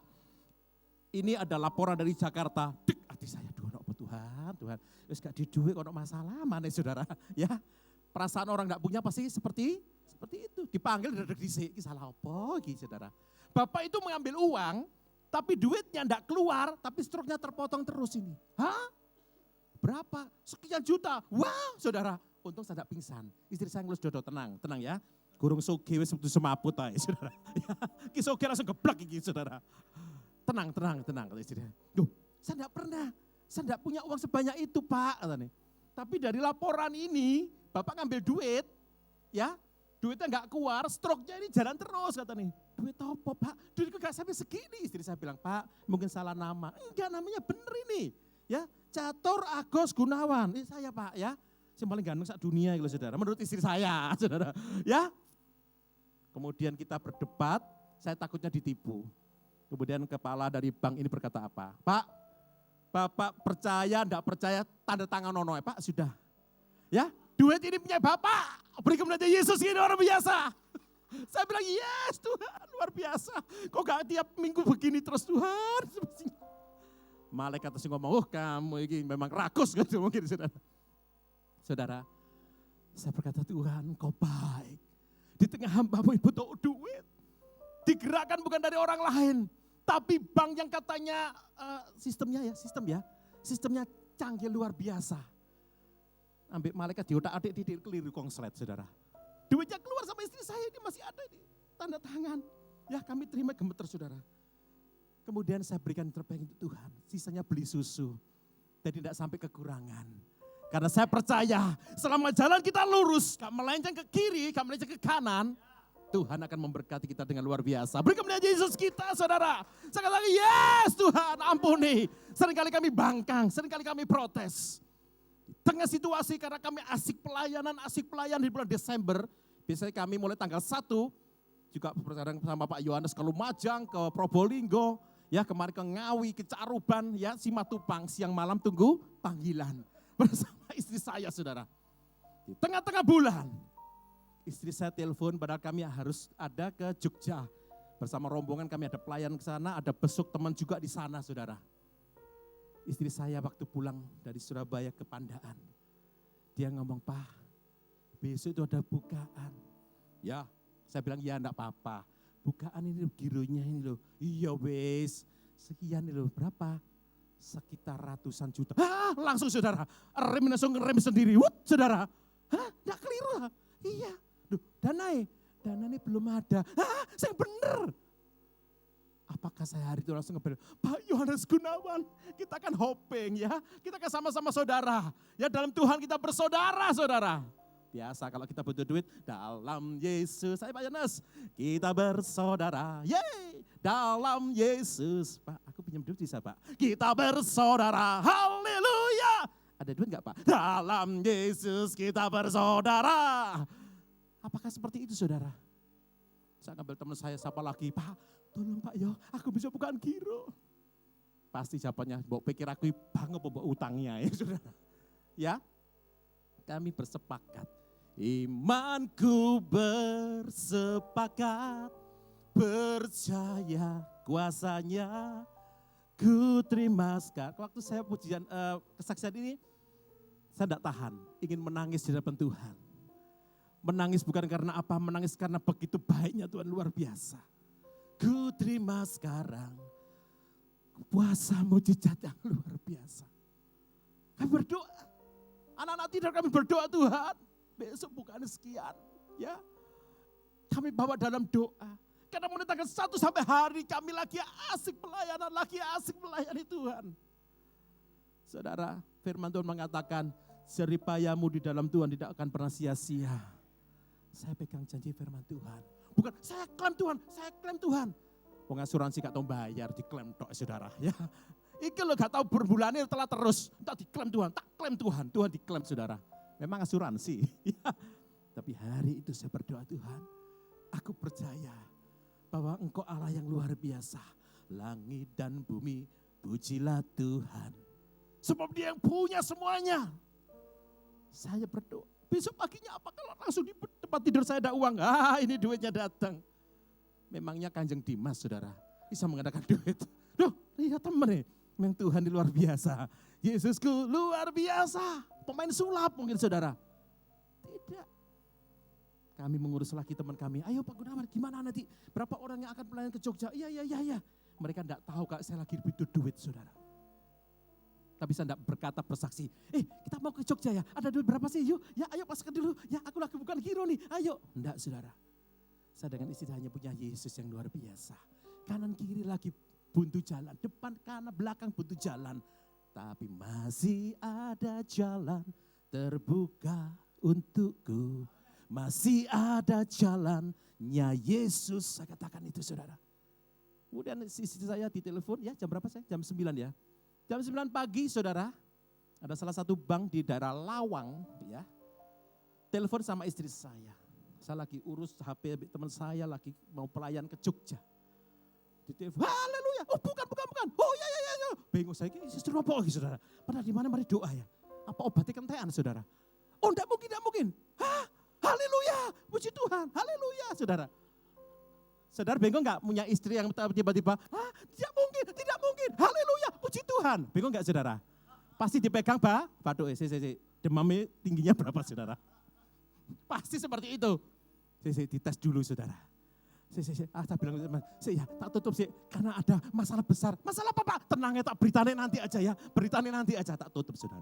ini ada laporan dari Jakarta. Dik, hati saya, apa Tuhan. Terus gak di duit, kalau masalah mana saudara. Ya, perasaan orang gak punya pasti seperti itu. Dipanggil dan didisik, salah apa gitu saudara. Bapak itu mengambil uang, tapi duitnya gak keluar, tapi struknya terpotong terus ini. Hah? Berapa? Sekian juta. Wah saudara. Untung saya tidak pingsan. Istri saya ngelus dodo, tenang ya. Gurung soge wis seperti semaput aja saudara. Ki soge langsung geblak iki saudara. Tenang kata istri saya. Duh, saya tidak punya uang sebanyak itu Pak katanya. Tapi dari laporan ini Bapak ngambil duit, ya duitnya nggak keluar, struknya ini jalan terus katanya. Duit apa Pak? Duitku gak sampai segini. Istri saya bilang, Pak mungkin salah nama. Enggak, namanya bener ini. Ya, Catur Agus Gunawan. Ini saya Pak ya. Yang paling ganteng sak dunia itu saudara, menurut istri saya saudara. Ya, kemudian kita berdebat, saya takutnya ditipu. Kemudian kepala dari bank ini berkata apa? Pak, Bapak percaya enggak percaya tanda tangan nono ya Pak, sudah. Ya, duit ini punya Bapak, beri kemuliaan Yesus ini luar biasa. Saya bilang yes Tuhan luar biasa. Kok gak tiap minggu begini terus Tuhan. Malaikat itu ngomong, kamu ini memang rakus gitu mungkin saudara. Saudara, saya berkata Tuhan engkau baik. Di tengah hamba-Mu butuh duit. digerakkan bukan dari orang lain. Tapi bank yang katanya sistemnya canggih luar biasa. Ambil malaikat diotak-atik titik keliru konslet saudara. Duitnya keluar sama istri saya ini masih ada di tanda tangan. Ya kami terima gemeter saudara. Kemudian saya berikan yang terbaik untuk Tuhan. Sisanya beli susu. Dan tidak sampai kekurangan. Karena saya percaya selama jalan kita lurus, gak melenceng ke kiri, gak melenceng ke kanan, Tuhan akan memberkati kita dengan luar biasa. Beri kemuliaan Yesus kita saudara. Saya katakan yes Tuhan ampuni. Seringkali kami bangkang, seringkali kami protes. Di tengah situasi karena kami asik pelayan di bulan Desember. Biasanya kami mulai tanggal 1, juga bersama sama Pak Yohanes ke Lumajang, ke Probolinggo. Ya kemarin ke Ngawi, ke Caruban, ya Simatupang, siang malam tunggu panggilan. Bersama istri saya saudara. Di tengah-tengah bulan, istri saya telepon padahal kami harus ada ke Jogja. Bersama rombongan kami ada pelayan ke sana, ada besuk teman juga di sana saudara. Istri saya waktu pulang dari Surabaya ke Pandaan. Dia ngomong, Pak besok itu ada bukaan. Ya saya bilang ya enggak apa-apa. Bukaan ini gironya ini loh. Iya wes, sekian ini loh berapa? Sekitar ratusan juta. Langsung saudara, langsung ngerem sendiri. Saudara, enggak keliru. Iya, duh, dananya belum ada. Saya bener. Apakah saya hari itu langsung ngebel, Pak Yohanes Gunawan, kita kan hoping ya, kita kan sama-sama saudara. Ya dalam Tuhan kita bersaudara saudara. Biasa kalau kita butuh duit, dalam Yesus, saya Pak Yohanes, kita bersaudara. Yeay, dalam Yesus. Pak, aku pinjam duit bisa Pak. Kita bersaudara, haleluya. Ada duit enggak Pak? Dalam Yesus kita bersaudara. Apakah seperti itu saudara? Saya ngambil teman saya, siapa lagi? Pak, tolong Pak Yo, aku bisa bukaan giro. Pasti jawabannya, mbok pikir aku banget mbok utangnya ya saudara. Ya, kami bersepakat. Imanku bersepakat, percaya kuasanya, ku terima sekarang. Waktu saya pujian kesaksian ini, saya tidak tahan, ingin menangis di hadapan Tuhan. Menangis bukan karena apa, menangis karena begitu baiknya Tuhan luar biasa. Ku terima sekarang, puasa mujizat yang luar biasa. Kami berdoa, anak-anak tidur kami berdoa Tuhan. Besok bukan sekian, ya. Kami bawa dalam doa. Karena menetapkan 1 sampai hari kami lagi asik melayani Tuhan. Saudara, firman Tuhan mengatakan, jeripayamu di dalam Tuhan tidak akan pernah sia-sia. Saya pegang janji firman Tuhan. Bukan, saya klaim Tuhan. Pengasuransi gak tahu bayar, diklaim tok saudara. Ya. Iki lo gak tahu berbulannya telah terus, tak diklaim Tuhan, tak klaim Tuhan, Tuhan diklaim saudara. Memang asuransi. Ya. Tapi hari itu saya berdoa Tuhan, aku percaya bahwa Engkau Allah yang luar biasa. Langit dan bumi, pujilah Tuhan. Sebab Dia yang punya semuanya. Saya berdoa, besok paginya apa kalau langsung di tempat tidur saya ada uang? Ini duitnya datang. Memangnya Kanjeng Dimas saudara, bisa mengadakan duit. Duh, lihat teman nih, memang Tuhan di luar biasa. Yesusku luar biasa. Pemain sulap mungkin saudara. Tidak. Kami mengurus lagi teman kami. Ayo Pak Gunawan gimana nanti? Berapa orang yang akan pelayan ke Jogja? Iya. Mereka tidak tahu kalau saya lagi butuh duit saudara. Tapi saya tidak berkata bersaksi. Kita mau ke Jogja ya. Ada duit berapa sih? Yuk, ya ayo paskan dulu. Ya aku lagi bukan giro nih. Ayo. Enggak saudara. Saya dengan istri hanya punya Yesus yang luar biasa. Kanan kiri lagi buntu jalan. Depan kanan belakang buntu jalan. Tapi masih ada jalan terbuka untukku. Masih ada jalannya Yesus. Saya katakan itu saudara. Kemudian istri saya ditelepon ya jam berapa saya? Jam 9 ya. Jam 9 pagi saudara. Ada salah satu bank di daerah Lawang ya. Telepon sama istri saya. Saya lagi urus HP teman saya lagi mau pelayan ke Jogja. Ditelepon, haleluya, oh bukan, oh ya. Bingung saya, ini justru apa lagi saudara? Padahal di mana mari doa ya. Apa obatnya kentean saudara? Oh enggak mungkin. Haleluya, puji Tuhan, haleluya saudara. Saudara bingung enggak punya istri yang tiba-tiba, tidak mungkin, haleluya, puji Tuhan. Bingung enggak saudara? Pasti dipegang Pak Doe, demamnya tingginya berapa saudara? Pasti seperti itu. Dites dulu saudara. Saya bilang, ya tak tutup sih, karena ada masalah besar. Masalah apa Pak? Tenang ya, tak beritanya nanti aja ya. Beritanya nanti aja, tak tutup saudara.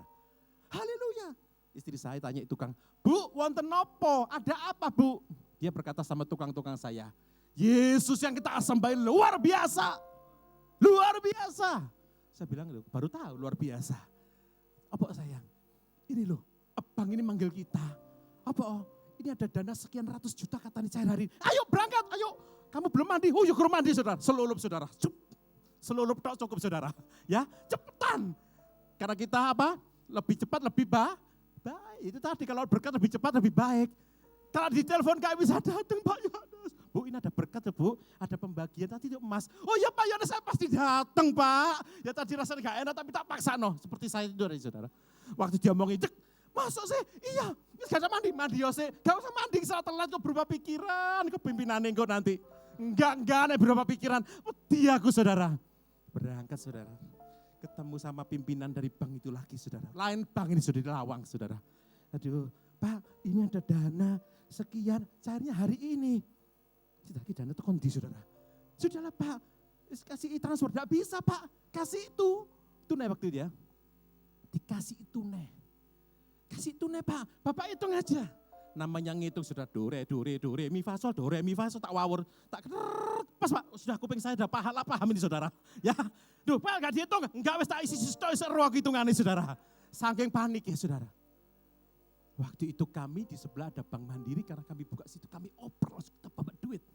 Haleluya. Istri saya tanya tukang, Bu, wonten nopo? Ada apa Bu? Dia berkata sama tukang-tukang saya, Yesus yang kita sembahin luar biasa. Luar biasa. Saya bilang, baru tahu luar biasa. Apa sayang? Ini loh, abang ini manggil kita. Apa? Ini ada dana sekian ratus juta katanya cair hari ini. Ayo berangkat, ayo. Kamu belum mandi, oh yuk mandi saudara. Selulup saudara, selulup tak cukup saudara. Ya, cepetan. Karena kita apa? Lebih cepat, lebih baik. Itu tadi kalau berkat lebih cepat, lebih baik. Kalau di telepon gak bisa datang Pak Yohanes. Bu ini ada berkat ya Bu, ada pembagian tadi itu emas. Oh ya Pak Yohanes saya pasti datang Pak. Ya tadi rasanya gak enak tapi tak paksa no. Seperti saya itu dari saudara. Waktu dia mau ngicek, masuk sih, iya, gak ada mandi Yose, gak usah mandi, salah telat kok berubah pikiran, kepimpinan engkau nanti. Enggak, berubah pikiran, dia aku saudara. Berangkat saudara, ketemu sama pimpinan dari bank itu lagi saudara. Lain bank ini sudah di Lawang saudara. Aduh, Pak ini ada dana sekian, cairnya hari ini. Sudah dana itu kondi saudara. Sudahlah Pak, kasih transfer, gak bisa Pak, kasih itu. Tunai waktu itu ya, dikasih itu nih. Kasih tunai Pak, Bapak hitung aja. Namanya ngitung sudah do, re, mi, fa, sol, tak wawur. Tak pas Pak, sudah kuping saya udah paham ini saudara. Ya, duh Pak gak dihitung, enggak wis tak isi seruak hitungannya saudara. Saking panik ya saudara. Waktu itu kami di sebelah ada Bank Mandiri karena kami buka situ, kami oper langsung kita bawa duit.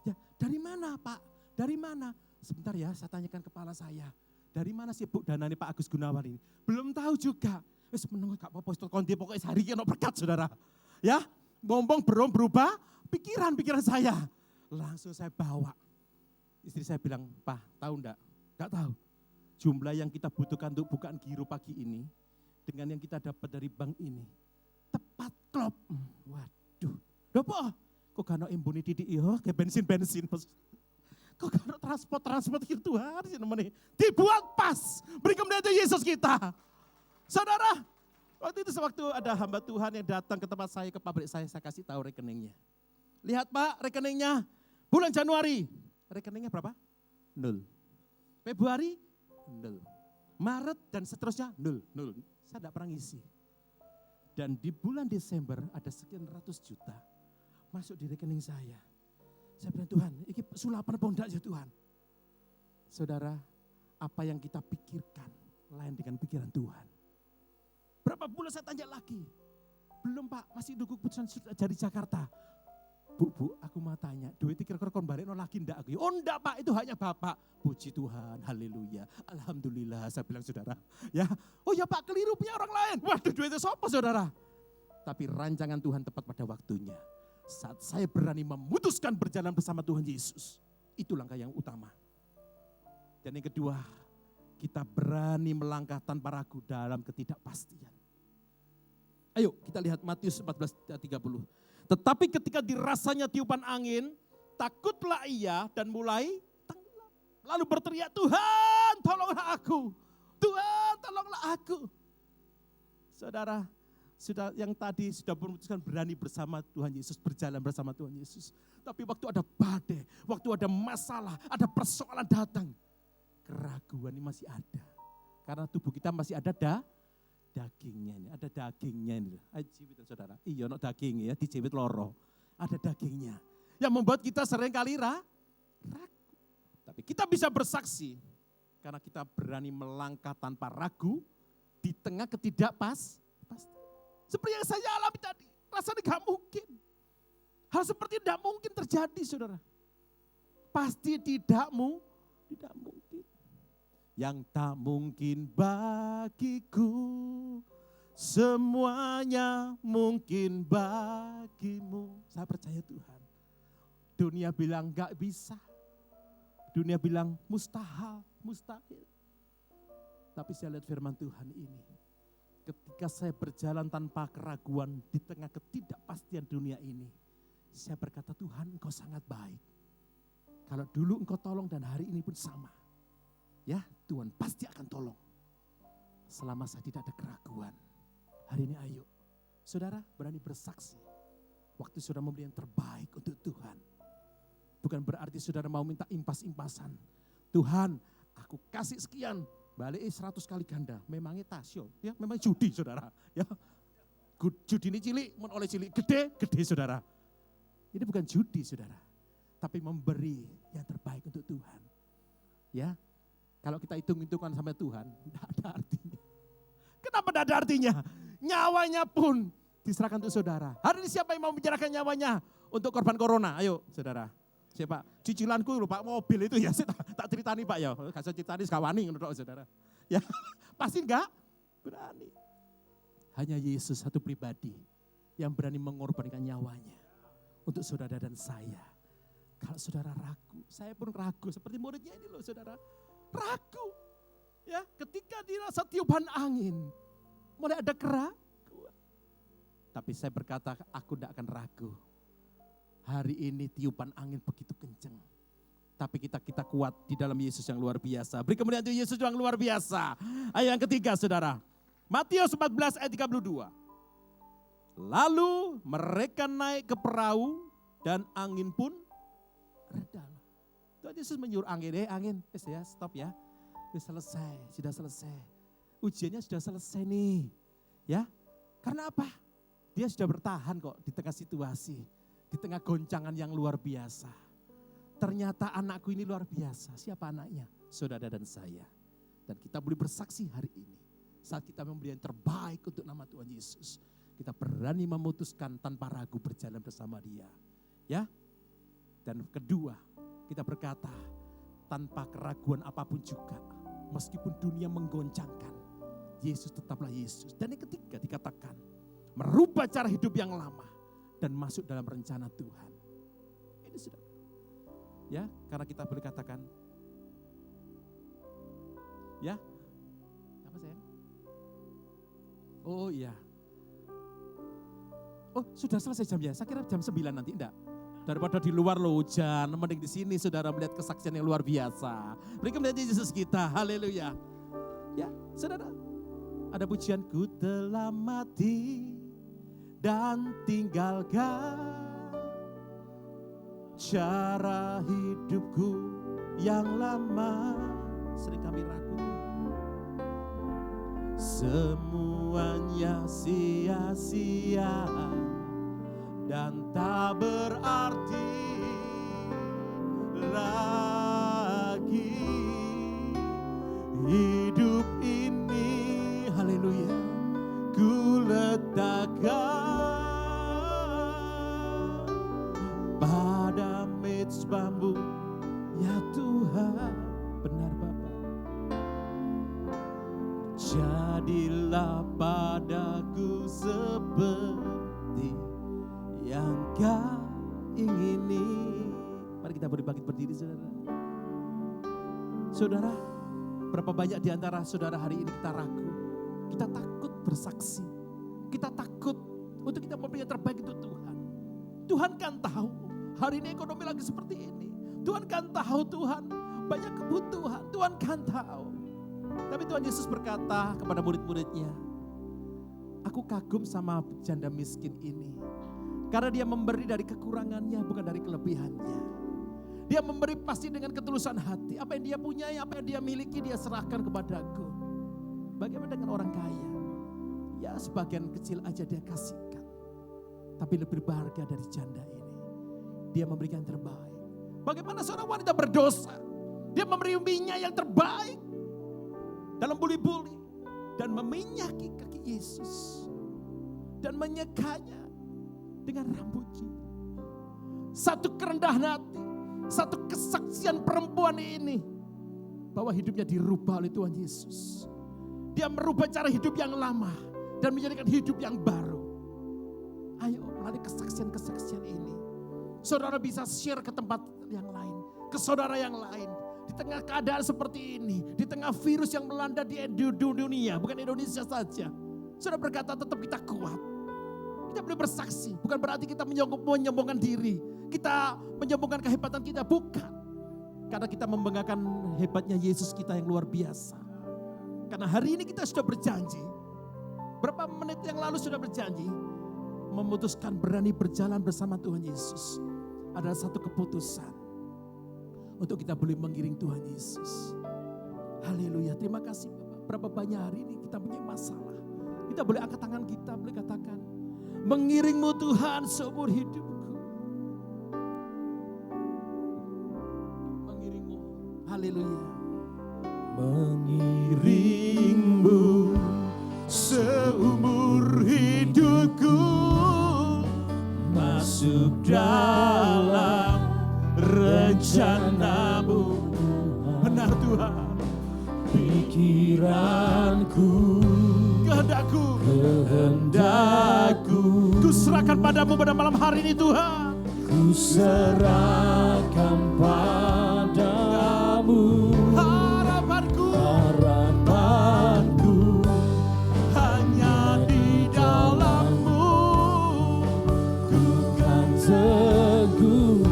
Ya, dari mana Pak? Dari mana? Sebentar ya, saya tanyakan kepala saya. Dari mana sih Bu dananya Pak Agus Gunawan ini? Belum tahu juga. Wis meneng gak apa-apa itu kondi pokoknya sehari ini berkat saudara. Ya, ngomong berubah pikiran saya. Langsung saya bawa. Istri saya bilang, "Pak, tahu enggak?" Enggak tahu. Jumlah yang kita butuhkan untuk bukaan giro pagi ini dengan yang kita dapat dari bank ini tepat klop. Waduh. Lho po, kok gak ono embune titik ya, kayak bensin. Kok gak ono transport gitu Tuhan sih namanya. Dibuat pas. Beri kemuliaan Yesus kita. Saudara, waktu itu sewaktu ada hamba Tuhan yang datang ke tempat saya, ke pabrik saya kasih tahu rekeningnya. Lihat Pak rekeningnya, bulan Januari, rekeningnya berapa? 0. Februari, 0. Maret dan seterusnya, 0. Saya tidak pernah ngisi. Dan di bulan Desember ada sekian ratus juta masuk di rekening saya. Saya bilang Tuhan, ini sulapan pondak ya Tuhan. Saudara, apa yang kita pikirkan lain dengan pikiran Tuhan. Berapa bulan saya tanya lagi. Belum Pak, masih nunggu keputusan dari Jakarta. Bu, aku mau tanya, duit kira-kira kon balik lagi enggak aku? Oh enggak Pak, itu hanya Bapak. Puji Tuhan, haleluya, alhamdulillah saya bilang saudara. Ya, oh ya Pak keliru punya orang lain. Waduh duitnya siapa saudara? Tapi rancangan Tuhan tepat pada waktunya. Saat saya berani memutuskan berjalan bersama Tuhan Yesus. Itu langkah yang utama. Dan yang kedua, kita berani melangkah tanpa ragu dalam ketidakpastian. Ayo kita lihat Matius 14:30. Tetapi ketika dirasanya tiupan angin, takutlah ia dan mulai tenggelam. Lalu berteriak, Tuhan tolonglah aku. Tuhan tolonglah aku. Saudara, sudah yang tadi sudah memutuskan berani bersama Tuhan Yesus, berjalan bersama Tuhan Yesus. Tapi waktu ada badai, waktu ada masalah, ada persoalan datang, keraguan ini masih ada. Karena tubuh kita masih ada dagingnya ini, ada dagingnya ini. Jiwit saudara, iya no dagingnya ya, dijiwit loro. Ada dagingnya. Yang membuat kita sering kali ragu. Tapi kita bisa bersaksi, karena kita berani melangkah tanpa ragu, di tengah ketidakpastian. Seperti yang saya alami tadi, rasanya gak mungkin. Hal seperti tidak mungkin terjadi saudara. Pasti tidak mungkin. Yang tak mungkin bagiku, semuanya mungkin bagimu. Saya percaya Tuhan. Dunia bilang gak bisa. Dunia bilang mustahil. Tapi saya lihat firman Tuhan ini. Ketika saya berjalan tanpa keraguan di tengah ketidakpastian dunia ini. Saya berkata Tuhan engkau sangat baik. Kalau dulu engkau tolong dan hari ini pun sama. Ya, Tuhan pasti akan tolong. Selama saya tidak ada keraguan. Hari ini ayo, saudara berani bersaksi. Waktu sudah membeli yang terbaik untuk Tuhan. Bukan berarti saudara mau minta impas-impasan. Tuhan, aku kasih sekian, balik 100 kali ganda. Memangnya tasyo, ya memang judi saudara. Ya, judi ini cilik, oleh cilik, gede saudara. Ini bukan judi saudara, tapi memberi yang terbaik untuk Tuhan. Ya, kalau kita hitung-hitungan sama Tuhan, tidak ada artinya. Kenapa tidak ada artinya? Nyawanya pun diserahkan untuk saudara. Hari ini siapa yang mau menyerahkan nyawanya untuk korban corona? Ayo saudara. Siapa? Cicilanku lho Pak, mobil itu ya, tak ceritani Pak ya. Kasih ceritani sekawani menurut saudara. Ya, pasti enggak? Berani. Hanya Yesus satu pribadi yang berani mengorbankan nyawanya untuk saudara dan saya. Kalau saudara ragu, saya pun ragu seperti muridnya ini loh saudara. Ragu. Ya, ketika dirasa tiupan angin, mulai ada keraguan. Tapi saya berkata, aku tidak akan ragu. Hari ini tiupan angin begitu kencang. Tapi kita kuat di dalam Yesus yang luar biasa. Beri kemuliaan untuk Yesus yang luar biasa. Ayat yang ketiga saudara. Matius 14 ayat 32. Lalu mereka naik ke perahu dan angin pun reda. Tuhan Yesus menyuruh angin, ya stop ya. Sudah selesai. Ujiannya sudah selesai nih. Ya, karena apa? Dia sudah bertahan kok di tengah situasi. Di tengah goncangan yang luar biasa. Ternyata anakku ini luar biasa. Siapa anaknya? Saudara dan saya. Dan kita boleh bersaksi hari ini. Saat kita memberi yang terbaik untuk nama Tuhan Yesus. Kita berani memutuskan tanpa ragu berjalan bersama Dia. Ya. Dan kedua, kita berkata tanpa keraguan apapun juga. Meskipun dunia menggoncangkan, Yesus tetaplah Yesus. Dan yang ketiga dikatakan, merubah cara hidup yang lama dan masuk dalam rencana Tuhan. Ini sudah. Ya, karena kita boleh katakan, ya, apa sayang? Oh iya. Oh sudah selesai jamnya, saya kira jam 9 nanti, enggak? Daripada di luar loh hujan, mending di sini saudara melihat kesaksian yang luar biasa. Berikan melihat Yesus kita, haleluya. Ya, saudara, ada pujianku telah mati dan tinggalkan cara hidupku yang lama. Sering kami ragu, semuanya sia-sia dan tak berarti lagi hidup ini. Haleluya, ku letakkan pada mezbahmu ya Tuhan. Benar Bapa, jadilah padaku seperti yang Kau ingini. Mari kita bangkit berdiri saudara. Saudara, berapa banyak di antara saudara hari ini kita ragu. Kita takut bersaksi. Kita takut untuk kita memberi yang terbaik untuk Tuhan. Tuhan kan tahu hari ini ekonomi lagi seperti ini. Tuhan kan tahu Tuhan banyak kebutuhan. Tuhan kan tahu. Tapi Tuhan Yesus berkata kepada murid-muridnya, aku kagum sama janda miskin ini. Karena dia memberi dari kekurangannya, bukan dari kelebihannya. Dia memberi pasti dengan ketulusan hati. Apa yang dia punyai, apa yang dia miliki, dia serahkan kepadaku. Bagaimana dengan orang kaya? Ya sebagian kecil aja dia kasihkan. Tapi lebih berharga dari janda ini. Dia memberikan yang terbaik. Bagaimana seorang wanita berdosa? Dia memberi minyak yang terbaik dalam buli-buli. Dan meminyaki kaki Yesus. Dan menyekanya dengan rambutnya. Satu kerendahan hati, satu kesaksian perempuan ini bahwa hidupnya dirubah oleh Tuhan Yesus. Dia merubah cara hidup yang lama dan menjadikan hidup yang baru. Ayo melalui kesaksian-kesaksian ini, saudara bisa share ke tempat yang lain, ke saudara yang lain. Di tengah keadaan seperti ini, di tengah virus yang melanda di dunia, bukan Indonesia saja. Saudara berkata tetap kita kuat. Kita boleh bersaksi, bukan berarti kita menyombongkan diri. Kita menyombongkan kehebatan kita, bukan. Karena kita membanggakan hebatnya Yesus kita yang luar biasa. Karena hari ini kita sudah berjanji. Berapa menit yang lalu sudah berjanji. Memutuskan berani berjalan bersama Tuhan Yesus. Adalah satu keputusan. untuk kita boleh mengiring Tuhan Yesus. Haleluya, terima kasih Bapak. Berapa banyak hari ini kita punya masalah. Kita boleh angkat tangan kita, boleh katakan, mengiringmu Tuhan seumur hidupku. Mengiringmu, haleluya. Mengiringmu seumur hidupku, masuk dalam rencanamu. Benar Tuhan. Pikiranku, kehendakku, ku serahkan padamu pada malam hari ini Tuhan. ku serahkan padamu. Harapanku hanya di dalam-Mu, ku kan teguh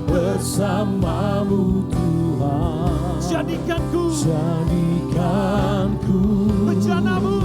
bersama-Mu Tuhan. Jadikanku bencanamu bencanamu